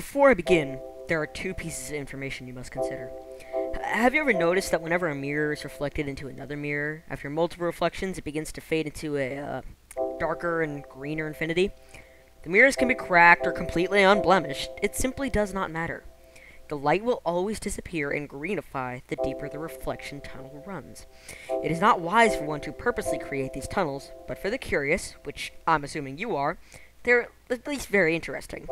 Before I begin, there are two pieces of information you must consider. Have you ever noticed that whenever a mirror is reflected into another mirror, after multiple reflections, it begins to fade into a darker and greener infinity? The mirrors can be cracked or completely unblemished. It simply does not matter. The light will always disappear and greenify the deeper the reflection tunnel runs. It is not wise for one to purposely create these tunnels, but for the curious, which I'm assuming you are, they're at least very interesting.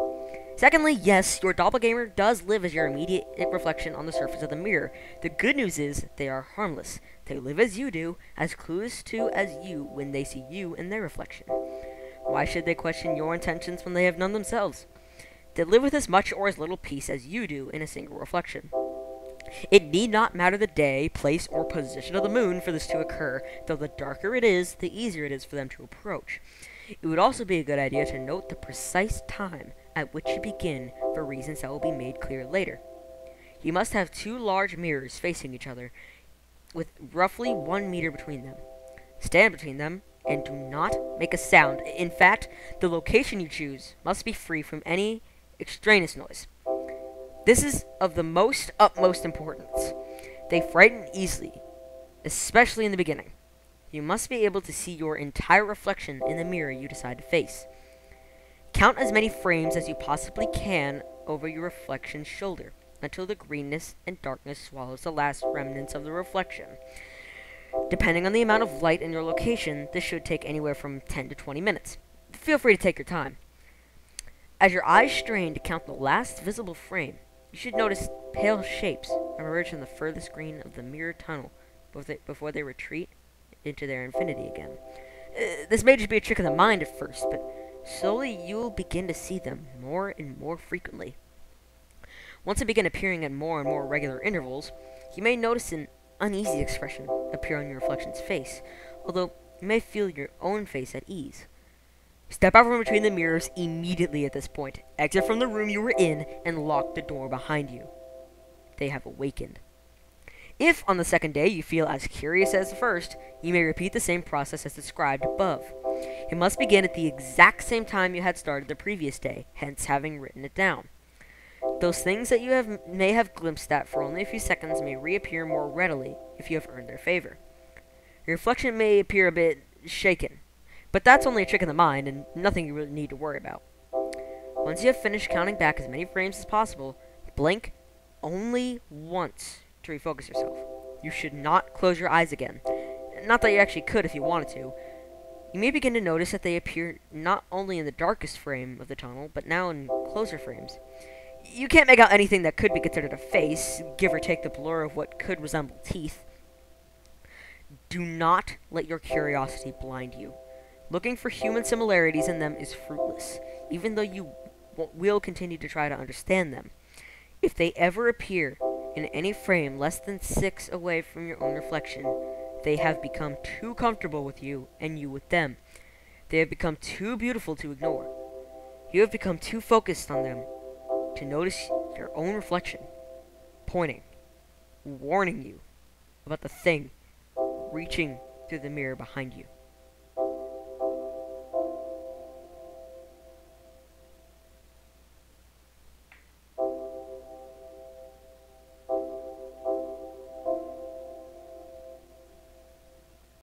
Secondly, yes, your doppelganger does live as your immediate reflection on the surface of the mirror. The good news is they are harmless. They live as you do, as clueless to as you when they see you in their reflection. Why should they question your intentions when they have none themselves? They live with as much or as little peace as you do in a single reflection. It need not matter the day, place, or position of the moon for this to occur, though the darker it is, the easier it is for them to approach. It would also be a good idea to note the precise time at which you begin for reasons that will be made clear later. You must have two large mirrors facing each other, with roughly 1 meter between them. Stand between them, and do not make a sound. In fact, the location you choose must be free from any extraneous noise. This is of the utmost importance. They frighten easily, especially in the beginning. You must be able to see your entire reflection in the mirror you decide to face. Count as many frames as you possibly can over your reflection's shoulder, until the greenness and darkness swallows the last remnants of the reflection. Depending on the amount of light in your location, this should take anywhere from 10 to 20 minutes. Feel free to take your time. As your eyes strain to count the last visible frame, you should notice pale shapes emerge from the furthest green of the mirror tunnel before they retreat into their infinity again. This may just be a trick of the mind at first, but slowly you will begin to see them more and more frequently. Once they begin appearing at more and more regular intervals, you may notice an uneasy expression appear on your reflection's face, although you may feel your own face at ease. Step out from between the mirrors immediately at this point, exit from the room you were in, and lock the door behind you. They have awakened. If, on the second day, you feel as curious as the first, you may repeat the same process as described above. It must begin at the exact same time you had started the previous day, hence having written it down. Those things that you may have glimpsed at for only a few seconds may reappear more readily if you have earned their favor. Your reflection may appear a bit shaken, but that's only a trick of the mind and nothing you really need to worry about. Once you have finished counting back as many frames as possible, blink only once to refocus yourself. You should not close your eyes again. Not that you actually could if you wanted to. You may begin to notice that they appear not only in the darkest frame of the tunnel, but now in closer frames. You can't make out anything that could be considered a face, give or take the blur of what could resemble teeth. Do not let your curiosity blind you. Looking for human similarities in them is fruitless, even though you will continue to try to understand them. If they ever appear in any frame less than 6 away from your own reflection, they have become too comfortable with you and you with them. They have become too beautiful to ignore. You have become too focused on them to notice your own reflection, pointing, warning you about the thing reaching through the mirror behind you.